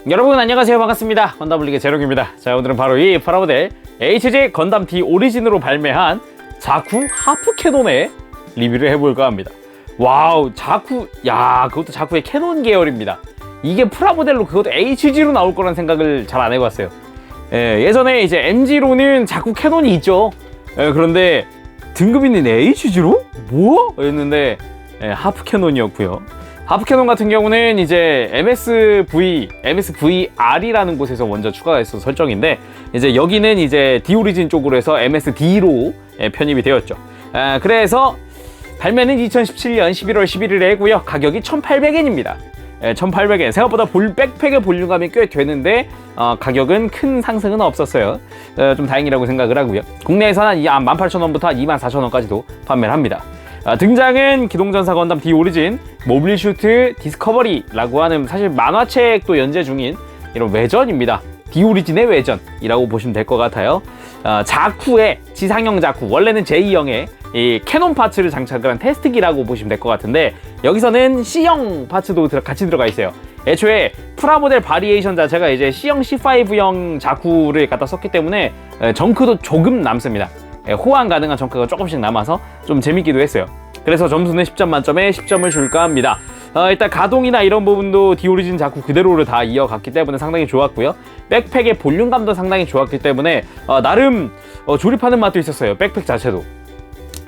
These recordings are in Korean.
여러분 안녕하세요, 반갑습니다. 건담블리의 제록입니다. 자, 오늘은 바로 이 프라모델 HG 건담 D 오리진으로 발매한 자쿠 하프 캐논의 리뷰를 해볼까 합니다. 와우, 자쿠, 야, 그것도 자쿠의 캐논 계열입니다. 이게 프라모델로 그것도 HG로 나올 거란 생각을 잘 안 해봤어요. 예전에 이제 MG로는 자쿠 캐논이 있죠. 그런데 등급 있는 HG로? 뭐? 였는데 하프 캐논이었고요. 하프 캐논 같은 경우는 이제 MSVR이라는 곳에서 먼저 추가가 있어서 설정인데, 이제 여기는 이제 D 오리진 쪽으로 해서 MSD로 편입이 되었죠. 그래서 발매는 2017년 11월 11일에 했고요. 가격이 1,800엔입니다. 1,800엔. 생각보다 백팩의 볼륨감이 꽤 되는데 가격은 큰 상승은 없었어요. 좀 다행이라고 생각을 하고요. 국내에서는 한 18,000원부터 한 24,000원까지도 판매를 합니다. 등장은 기동전사 건담 D 오리진 모빌 슈트 디스커버리라고 하는, 사실 만화책도 연재 중인 이런 외전입니다. D 오리진의 외전이라고 보시면 될 것 같아요. 자쿠의 지상형 자쿠, 원래는 제2형의 이 캐논 파츠를 장착을 한 테스트기라고 보시면 될 것 같은데, 여기서는 C형 파츠도 같이 들어가 있어요. 애초에 프라모델 바리에이션 자체가 이제 C형 C5형 자쿠를 갖다 썼기 때문에 정크도 조금 남습니다. 호환 가능한 정크가 조금씩 남아서 좀 재밌기도 했어요. 그래서 점수는 10점 만점에 10점을 줄까 합니다. 일단 가동이나 이런 부분도 D 오리진 자쿠 그대로를 다 이어갔기 때문에 상당히 좋았고요. 백팩의 볼륨감도 상당히 좋았기 때문에 나름 조립하는 맛도 있었어요, 백팩 자체도.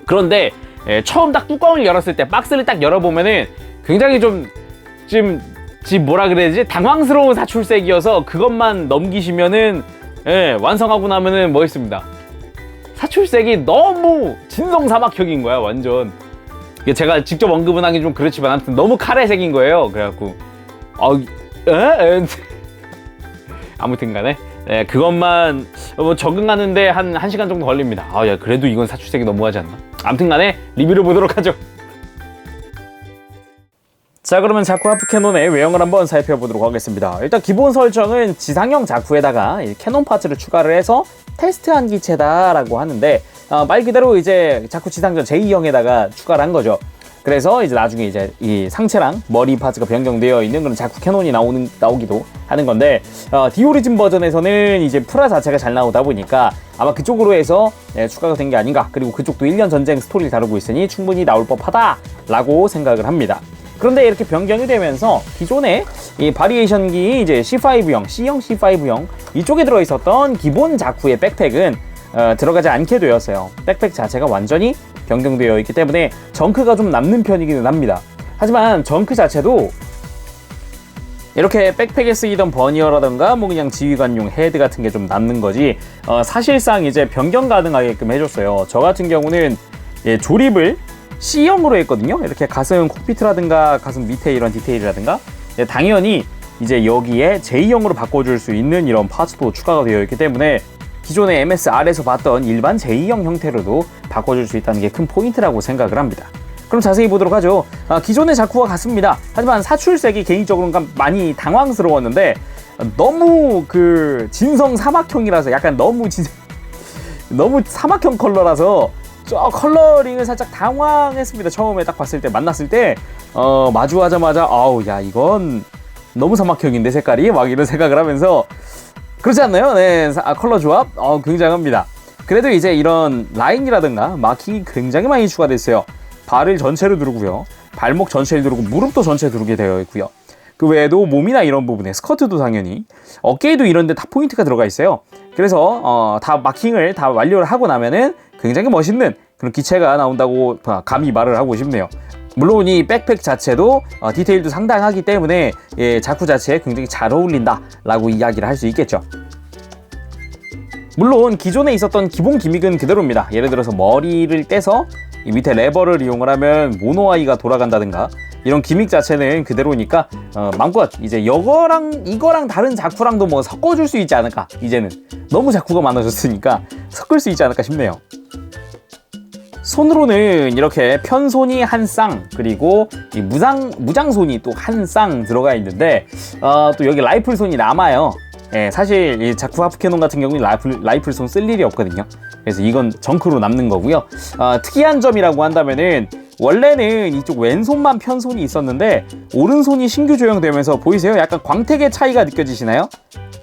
그런데 처음 딱 뚜껑을 열었을 때, 박스를 딱 열어보면은 굉장히 지금 뭐라 그래야 되지? 당황스러운 사출색이어서 그것만 넘기시면은 완성하고 나면은 멋있습니다. 사출색이 너무 진성사막형인 거야, 완전. 제가 직접 언급은 하기 좀 그렇지만 아무튼 너무 카레색인 거예요. 그래갖고 아무튼 간에 그것만 적응하는데 한 1시간 정도 걸립니다. 야, 그래도 이건 사출색이 너무하지 않나? 아무튼 간에 리뷰를 보도록 하죠. 자, 그러면 자쿠 하프 캐논의 외형을 한번 살펴보도록 하겠습니다. 일단 기본 설정은 지상형 자쿠에다가 캐논 파츠를 추가를 해서 테스트한 기체다라고 하는데, 말 그대로 이제 자쿠 지상전 제2형에다가 추가를 한 거죠. 그래서 이제 나중에 이제 이 상체랑 머리 파츠가 변경되어 있는 그런 자쿠 캐논이 나오기도 하는 건데, D 오리진 버전에서는 이제 프라 자체가 잘 나오다 보니까 아마 그쪽으로 해서 추가가 된 게 아닌가. 그리고 그쪽도 1년 전쟁 스토리를 다루고 있으니 충분히 나올 법하다라고 생각을 합니다. 그런데 이렇게 변경이 되면서 기존에 이 바리에이션기 이제 C5형, C형 C5형 이쪽에 들어있었던 기본 자쿠의 백팩은 들어가지 않게 되었어요. 백팩 자체가 완전히 변경되어 있기 때문에 정크가 좀 남는 편이기는 합니다. 하지만 정크 자체도 이렇게 백팩에 쓰이던 버니어라던가 뭐 그냥 지휘관용 헤드 같은 게 좀 남는 거지, 사실상 이제 변경 가능하게끔 해줬어요. 저 같은 경우는 조립을 C형으로 했거든요. 이렇게 가슴 콕피트라든가 가슴 밑에 이런 디테일이라든가, 당연히 이제 여기에 J형으로 바꿔줄 수 있는 이런 파츠도 추가가 되어 있기 때문에 기존의 MSR에서 봤던 일반 J형 형태로도 바꿔줄 수 있다는 게 큰 포인트라고 생각을 합니다. 그럼 자세히 보도록 하죠. 기존의 자쿠와 같습니다. 하지만 사출색이 개인적으로는 많이 당황스러웠는데, 너무 그 진성 사막형이라서 약간 너무 사막형 컬러라서 컬러링을 살짝 당황했습니다. 처음에 딱 봤을 때, 만났을 때 마주하자마자 아우, 야, 이건 너무 사막형인데 색깔이, 막 이런 생각을 하면서, 그렇지 않나요? 네, 컬러 조합 굉장합니다. 그래도 이제 이런 라인이라든가 마킹이 굉장히 많이 추가됐어요. 발을 전체로 누르고요, 발목 전체를 누르고 무릎도 전체 누르게 되어 있고요. 그 외에도 몸이나 이런 부분에 스커트도 당연히, 어깨에도 이런데 다 포인트가 들어가 있어요. 그래서 다 마킹을 다 완료를 하고 나면은 굉장히 멋있는 그런 기체가 나온다고 감히 말을 하고 싶네요. 물론 이 백팩 자체도 디테일도 상당하기 때문에 자쿠 자체에 굉장히 잘 어울린다 라고 이야기를 할 수 있겠죠. 물론 기존에 있었던 기본 기믹은 그대로입니다. 예를 들어서 머리를 떼서 이 밑에 레버를 이용을 하면 모노아이가 돌아간다든가, 이런 기믹 자체는 그대로니까 마음껏 이제 이거랑 다른 자쿠랑도 뭐 섞어줄 수 있지 않을까. 이제는 너무 자쿠가 많아졌으니까 섞을 수 있지 않을까 싶네요. 손으로는 이렇게 편손이 한 쌍, 그리고 이 무장손이 또 한 쌍 들어가 있는데, 또 여기 라이플손이 남아요. 사실 이 자쿠 하프 캐논 같은 경우는 라이플손 쓸 일이 없거든요. 그래서 이건 정크로 남는 거고요. 특이한 점이라고 한다면은 원래는 이쪽 왼손만 편손이 있었는데 오른손이 신규 조형되면서 보이세요? 약간 광택의 차이가 느껴지시나요?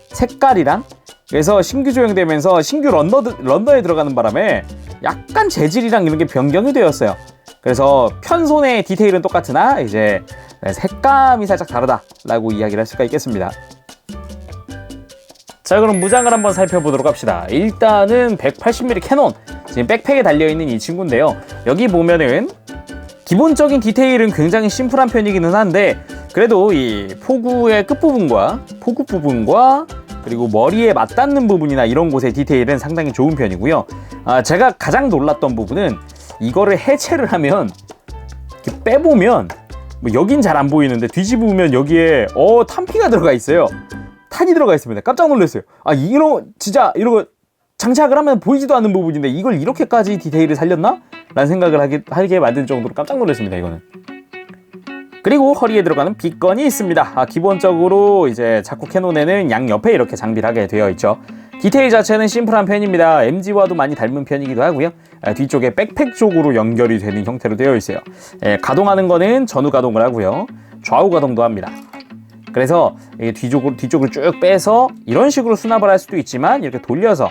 색깔이랑. 그래서 신규 조형되면서 신규 런더에 들어가는 바람에 약간 재질이랑 이런 게 변경이 되었어요. 그래서 편손의 디테일은 똑같으나 이제 색감이 살짝 다르다라고 이야기를 할 수가 있겠습니다. 자, 그럼 무장을 한번 살펴보도록 합시다. 일단은 180mm 캐논, 지금 백팩에 달려있는 이 친구인데요. 여기 보면은 기본적인 디테일은 굉장히 심플한 편이기는 한데 그래도 이 포구의 끝부분과 포구 부분과 그리고 머리에 맞닿는 부분이나 이런 곳의 디테일은 상당히 좋은 편이고요. 제가 가장 놀랐던 부분은 이거를 해체를 하면 이렇게 빼보면 뭐 여긴 잘 안 보이는데 뒤집으면 여기에 탄피가 들어가 있어요. 탄이 들어가 있습니다. 깜짝 놀랐어요. 이런 거 장착을 하면 보이지도 않는 부분인데 이걸 이렇게까지 디테일을 살렸나? 라는 생각을 하게 만든 정도로 깜짝 놀랐습니다. 이거는. 그리고 허리에 들어가는 빗건이 있습니다. 기본적으로 이제 자쿠 캐논에는 양옆에 이렇게 장비를 하게 되어 있죠. 디테일 자체는 심플한 편입니다. MG와도 많이 닮은 편이기도 하고요. 뒤쪽에 백팩 쪽으로 연결이 되는 형태로 되어 있어요. 가동하는 거는 전후 가동을 하고요. 좌우 가동도 합니다. 그래서 뒤쪽을 쭉 빼서 이런 식으로 수납을 할 수도 있지만 이렇게 돌려서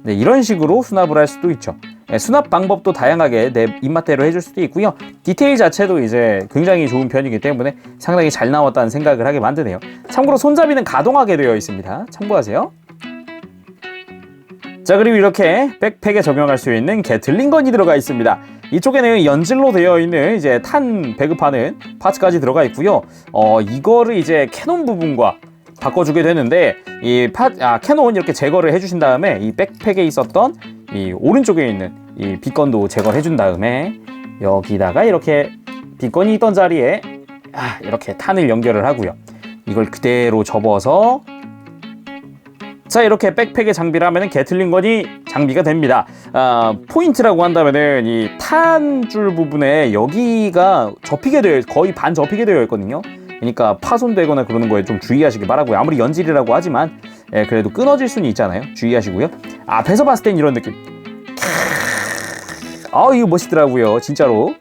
이런 식으로 수납을 할 수도 있죠. 수납 방법도 다양하게 내 입맛대로 해줄 수도 있고요. 디테일 자체도 이제 굉장히 좋은 편이기 때문에 상당히 잘 나왔다는 생각을 하게 만드네요. 참고로 손잡이는 가동하게 되어 있습니다. 참고하세요. 자, 그리고 이렇게 백팩에 적용할 수 있는 게틀링건이 들어가 있습니다. 이쪽에는 연질로 되어 있는 이제 탄 배급하는 파츠까지 들어가 있고요. 이거를 이제 캐논 부분과 바꿔주게 되는데 캐논 이렇게 제거를 해주신 다음에 이 백팩에 있었던 이 오른쪽에 있는 이 빗건도 제거를 해준 다음에 여기다가 이렇게 빗건이 있던 자리에 이렇게 탄을 연결을 하고요. 이걸 그대로 접어서 자, 이렇게 백팩에 장비를 하면은 게틀링건이 장비가 됩니다. 포인트라고 한다면은 이 탄줄 부분에 여기가 거의 반 접히게 되어 있거든요. 그러니까 파손되거나 그러는 거에 좀 주의하시기 바라고요. 아무리 연질이라고 하지만 그래도 끊어질 수는 있잖아요. 주의하시고요. 앞에서 봤을 땐 이런 느낌. 이거 멋있더라고요. 진짜로.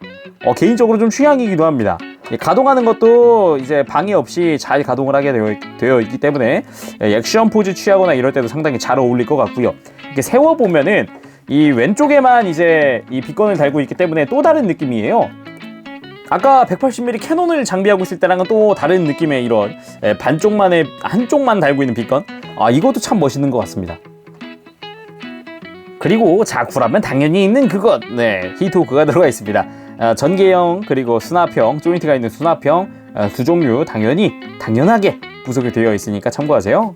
개인적으로 좀 취향이기도 합니다. 가동하는 것도 이제 방해 없이 잘 가동을 하게 되어 있기 때문에 액션 포즈 취하거나 이럴 때도 상당히 잘 어울릴 것 같고요. 이렇게 세워보면은 이 왼쪽에만 이제 이 빗건을 달고 있기 때문에 또 다른 느낌이에요. 아까 180mm 캐논을 장비하고 있을 때랑은 또 다른 느낌의 이런 한쪽만 달고 있는 빗건. 이것도 참 멋있는 것 같습니다. 그리고 자쿠라면 당연히 있는 그것, 히트호크가 들어가 있습니다. 전개형 그리고 수납형, 조인트가 있는 수납형 두 종류 당연하게 부속이 되어 있으니까 참고하세요.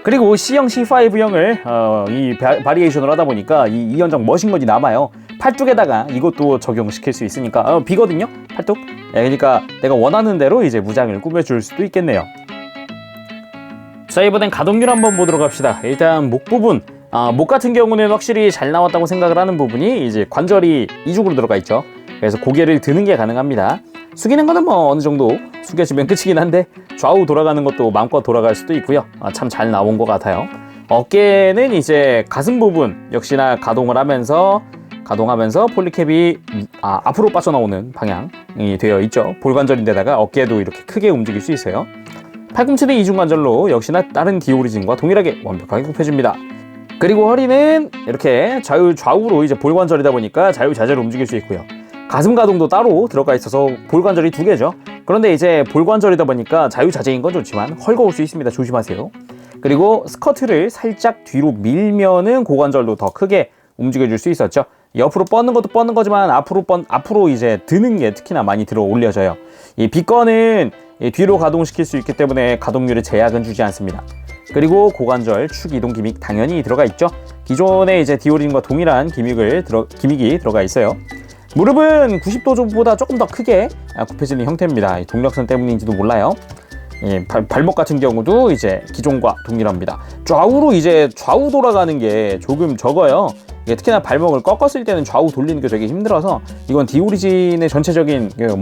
그리고 C형, C5형을 이 바리에이션을 하다 보니까 이 연장 머신건이 남아요. 팔뚝에다가 이것도 적용시킬 수 있으니까 비거든요, 팔뚝. 그러니까 내가 원하는 대로 이제 무장을 꾸며줄 수도 있겠네요. 자, 이번엔 가동률 한번 보도록 합시다. 일단 목 부분, 목 같은 경우는 확실히 잘 나왔다고 생각을 하는 부분이 이제 관절이 이쪽으로 들어가 있죠. 그래서 고개를 드는 게 가능합니다. 숙이는 거는 뭐 어느 정도 숙여주면 끝이긴 한데 좌우 돌아가는 것도 마음껏 돌아갈 수도 있고요. 참 잘 나온 것 같아요. 어깨는 이제 가슴 부분 역시나 가동하면서 폴리캡이 앞으로 빠져나오는 방향이 되어 있죠. 볼관절인데다가 어깨도 이렇게 크게 움직일 수 있어요. 팔꿈치는 이중관절로 역시나 다른 디오리진과 동일하게 완벽하게 굽혀줍니다. 그리고 허리는 이렇게 좌우로 이제 볼관절이다 보니까 자유자재로 움직일 수 있고요. 가슴 가동도 따로 들어가 있어서 볼관절이 두 개죠. 그런데 이제 볼관절이다 보니까 자유자재인 건 좋지만 헐거울 수 있습니다. 조심하세요. 그리고 스커트를 살짝 뒤로 밀면은 고관절도 더 크게 움직여줄 수 있었죠. 옆으로 뻗는 것도 뻗는 거지만 앞으로 이제 드는 게 특히나 많이 들어 올려져요. 이 빗건은 뒤로 가동시킬 수 있기 때문에 가동률에 제약은 주지 않습니다. 그리고 고관절 축 이동 기믹 당연히 들어가 있죠. 기존의 이제 디오린과 동일한 기믹이 들어가 있어요. 무릎은 90도보다 조금 더 크게 굽혀지는 형태입니다. 동력선 때문인지도 몰라요. 발목 같은 경우도 이제 기존과 동일합니다. 좌우 돌아가는 게 조금 적어요. 특히나 발목을 꺾었을 때는 좌우 돌리는 게 되게 힘들어서 이건 디오리진의 전체적인 이런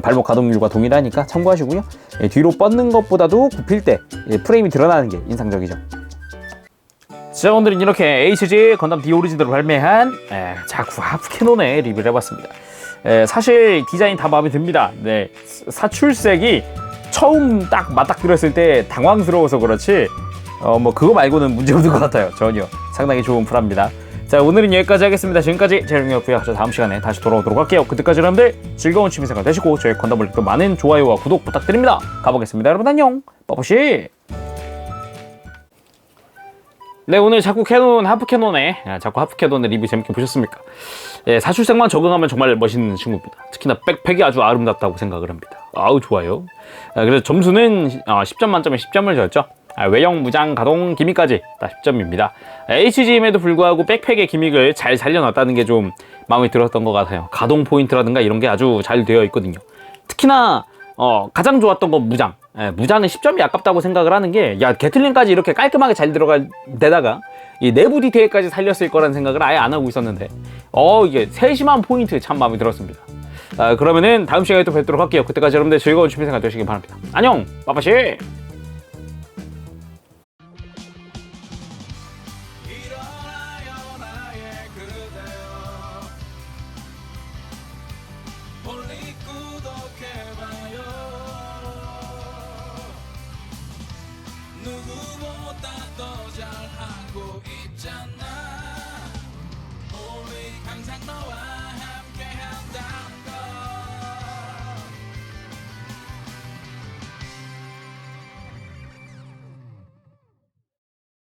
발목 가동률과 동일하니까 참고하시고요. 뒤로 뻗는 것보다도 굽힐 때 프레임이 드러나는 게 인상적이죠. 자, 오늘은 이렇게 HG 건담 디오리진으로 발매한 자쿠 하프 캐논의 리뷰를 해봤습니다. 사실 디자인 다 마음에 듭니다. 네, 사출색이 처음 딱 맞닥뜨렸을 때 당황스러워서 그렇지 뭐 그거 말고는 문제 없는 것 같아요. 전혀 상당히 좋은 프라입니다. 자, 오늘은 여기까지 하겠습니다. 지금까지 재룡이었고요. 저 다음 시간에 다시 돌아오도록 할게요. 그때까지 여러분들 즐거운 취미생활 되시고 저희 건담블랙도 많은 좋아요와 구독 부탁드립니다. 가보겠습니다. 여러분 안녕. 빠뽀시. 네, 오늘 자꾸 캐논 하프 캐논의 리뷰 재밌게 보셨습니까? 예, 사출색만 적응하면 정말 멋있는 친구입니다. 특히나 백팩이 아주 아름답다고 생각을 합니다. 아우 좋아요. 그래서 점수는 10점 만점에 10점을 줬죠. 외형, 무장, 가동, 기믹까지 다 10점입니다. HGM에도 불구하고 백팩의 기믹을 잘 살려놨다는 게 좀 마음에 들었던 것 같아요. 가동 포인트라든가 이런 게 아주 잘 되어 있거든요. 특히나 가장 좋았던 건 무장. 무장은 10점이 아깝다고 생각을 하는 게, 야, 게틀링까지 이렇게 깔끔하게 잘 들어갈 데다가 이 내부 디테일까지 살렸을 거라는 생각을 아예 안 하고 있었는데, 이게 세심한 포인트 참 마음에 들었습니다. 그러면은 다음 시간에 또 뵙도록 할게요. 그때까지 여러분들 즐거운 취미생활 되시길 바랍니다. 안녕, 빠빠시. 누구보다 더 잘하고 있잖아. 우리 항상 너와